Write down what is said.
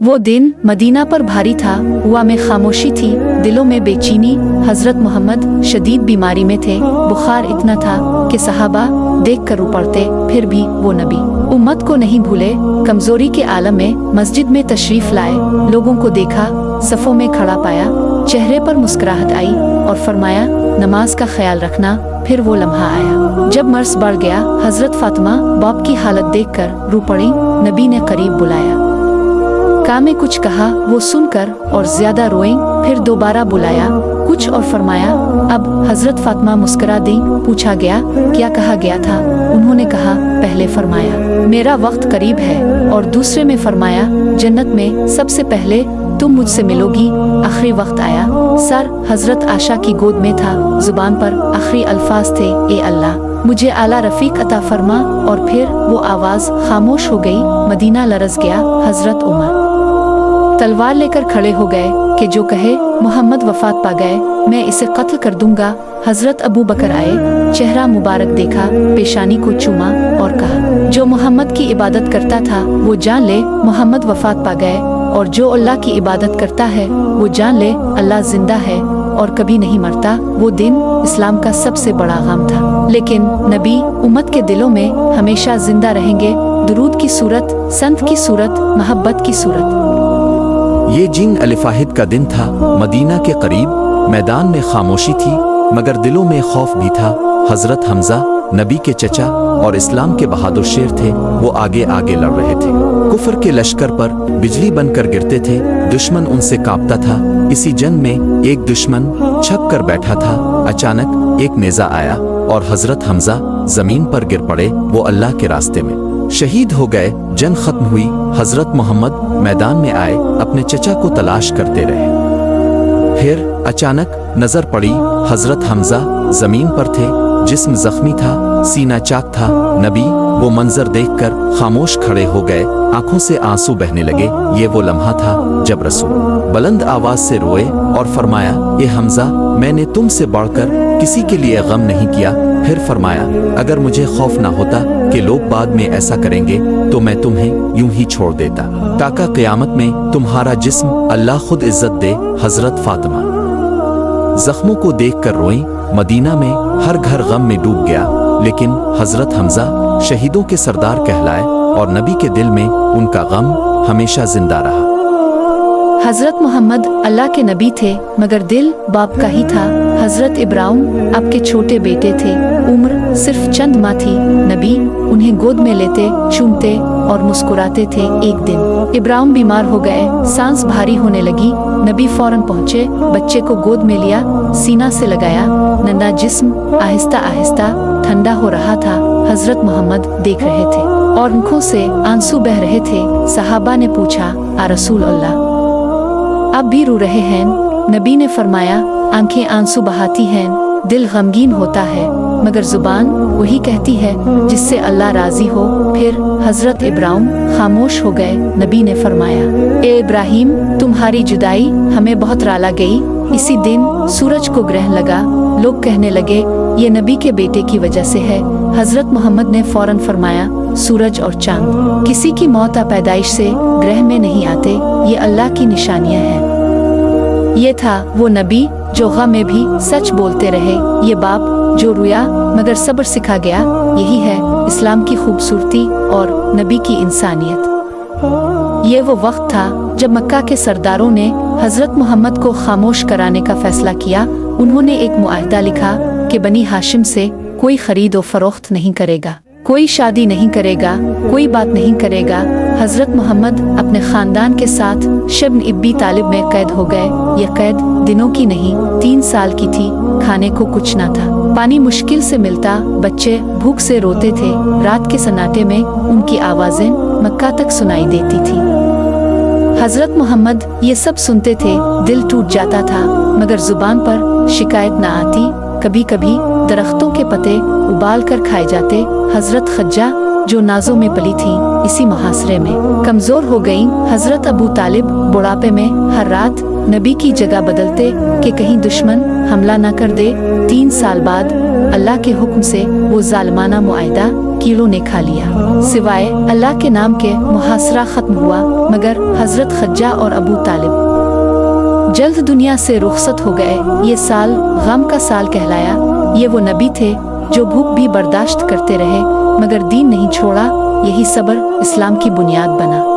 वो दिन मदीना पर भारी था, हुआ में खामोशी थी, दिलों में बेचैनी। हजरत मोहम्मद शदीद बीमारी में थे, बुखार इतना था कि सहाबा देख कर रो पड़ते, फिर भी वो नबी उम्मत को नहीं भूले। कमजोरी के आलम में मस्जिद में तशरीफ लाए, लोगों को देखा, सफ़ों में खड़ा पाया, चेहरे पर मुस्कुराहट आई और फरमाया, नमाज का ख्याल रखना। फिर वो लम्हा आया जब मर्ज बढ़ गया। हजरत फातिमा बाप की हालत देखकर रो पड़ी। नबी ने करीब बुलाया, कान में कुछ कहा, वो सुनकर और ज्यादा रोए। फिर दोबारा बुलाया कुछ और फरमाया। अब हजरत फातिमा मुस्कुरा दी। पूछा गया, क्या कहा गया था? उन्होंने कहा, पहले फरमाया मेरा वक्त करीब है, और दूसरे में फरमाया जन्नत में सबसे पहले तुम मुझसे मिलोगी। आखिरी वक्त आया, सर हजरत आशा की गोद में था, जुबान पर आखिरी अल्फाज थे, ए अल्लाह मुझे आला रफीक अता फरमा। और फिर वो आवाज खामोश हो गई। मदीना लरज गया। हजरत उमर तलवार लेकर खड़े हो गए कि जो कहे मोहम्मद वफात पा गए, मैं इसे कत्ल कर दूंगा। हजरत अबू बकर आए, चेहरा मुबारक देखा, पेशानी को चूमा और कहा, जो मोहम्मद की इबादत करता था वो जान ले मोहम्मद वफात पा गए, और जो अल्लाह की इबादत करता है वो जान ले अल्लाह जिंदा है और कभी नहीं मरता। वो दिन इस्लाम का सबसे बड़ा गम था, लेकिन नबी उम्मत के दिलों में हमेशा जिंदा रहेंगे। दुरूद की सूरत, संत की सूरत, मोहब्बत की सूरत। ये जिन अलिफाहिद का दिन था। मदीना के करीब मैदान में खामोशी थी, मगर दिलों में खौफ भी था। हजरत हमजा नबी के चचा और इस्लाम के बहादुर शेर थे। वो आगे आगे लड़ रहे थे, कुफर के लश्कर पर बिजली बनकर गिरते थे, दुश्मन उनसे कांपता था। इसी जंग में एक दुश्मन छप कर बैठा था। अचानक एक नेजा आया और हजरत हमजा जमीन पर गिर पड़े। वो अल्लाह के रास्ते में शहीद हो गए। जंग खत्म हुई। हजरत मोहम्मद मैदान में आए, अपने चचा को तलाश करते रहे। फिर अचानक नजर पड़ी, हजरत हमजा जमीन पर थे, जिस्म जख्मी था, सीना चाक था। नबी वो मंजर देखकर खामोश खड़े हो गए, आंखों से आंसू बहने लगे। ये वो लम्हा था जब रसूल बुलंद आवाज से रोए और फरमाया, ये हमजा मैंने तुमसे बढ़कर किसी के लिए गम नहीं किया। फिर फरमाया, अगर मुझे खौफ ना होता कि लोग बाद में ऐसा करेंगे तो मैं तुम्हें यूं ही छोड़ देता, ताकि क़यामत में तुम्हारा जिस्म अल्लाह खुद इज्जत दे। हजरत फातिमा जख्मों को देखकर रोईं। मदीना में हर घर गम में डूब गया, लेकिन हजरत हमजा शहीदों के सरदार कहलाए और नबी के दिल में उनका गम हमेशा जिंदा रहा। हजरत मोहम्मद अल्लाह के नबी थे, मगर दिल बाप का ही था। हजरत इब्राहिम आपके छोटे बेटे थे, उम्र सिर्फ चंद माह थी। नबी उन्हें गोद में लेते, चूमते और मुस्कुराते थे। एक दिन इब्राहिम बीमार हो गए, सांस भारी होने लगी। नबी फौरन पहुँचे, बच्चे को गोद में लिया, सीना से लगाया। नन्हा जिस्म आहिस्ता आहिस्ता ठंडा हो रहा था। हजरत मोहम्मद देख रहे थे और आंखों से आंसू बह रहे थे। सहाबा ने पूछा, आ रसूल अल्लाह आप भी रो रहे हैं? नबी ने फरमाया, आंखें आंसू बहाती हैं, दिल गमगीन होता है, मगर जुबान वही कहती है जिससे अल्लाह राजी हो। फिर हजरत इब्राहिम खामोश हो गए। नबी ने फरमाया, ए इब्राहिम तुम्हारी जुदाई हमें बहुत राला गई। इसी दिन सूरज को ग्रहण लगा। लोग कहने लगे ये नबी के बेटे की वजह से है। हजरत मोहम्मद ने फौरन फरमाया, सूरज और चांद किसी की मौत या पैदाइश से ग्रह में नहीं आते, ये अल्लाह की निशानियां हैं। ये था वो नबी जो गम में भी सच बोलते रहे, ये बाप जो रोया मगर सब्र सिखा गया। यही है इस्लाम की खूबसूरती और नबी की इंसानियत। ये वो वक्त था जब मक्का के सरदारों ने हजरत मोहम्मद को खामोश कराने का फैसला किया। उन्होंने एक मुआहदा लिखा कि बनी हाशिम से कोई खरीद और फरोख्त नहीं करेगा, कोई शादी नहीं करेगा, कोई बात नहीं करेगा। हजरत मोहम्मद अपने खानदान के साथ शब्न इब्बी तालिब में कैद हो गए। यह कैद दिनों की नहीं 3 साल की थी। खाने को कुछ ना था, पानी मुश्किल से मिलता, बच्चे भूख से रोते थे। रात के सन्नाटे में उनकी आवाजें मक्का तक सुनाई देती थी। हजरत मोहम्मद ये सब सुनते थे, दिल टूट जाता था, मगर जुबान पर शिकायत न आती। कभी कभी दरख्तों के पत्ते उबाल कर खाए जाते। हजरत खज्जा जो नाजों में पली थी, इसी मुहासरे में कमजोर हो गईं। हजरत अबू तालिब बुढ़ापे में हर रात नबी की जगह बदलते कि कहीं दुश्मन हमला न कर दे। 3 साल बाद अल्लाह के हुक्म से वो जालिमाना मुआहदा कीलों ने खा लिया। सिवाय अल्लाह के नाम के मुहासरा खत्म हुआ, मगर हजरत खज्जा और अबू तालिब जल्द दुनिया से रुखसत हो गए। ये साल गम का साल कहलाया। ये वो नबी थे जो भूख भी बर्दाश्त करते रहे मगर दीन नहीं छोड़ा। यही सब्र इस्लाम की बुनियाद बना।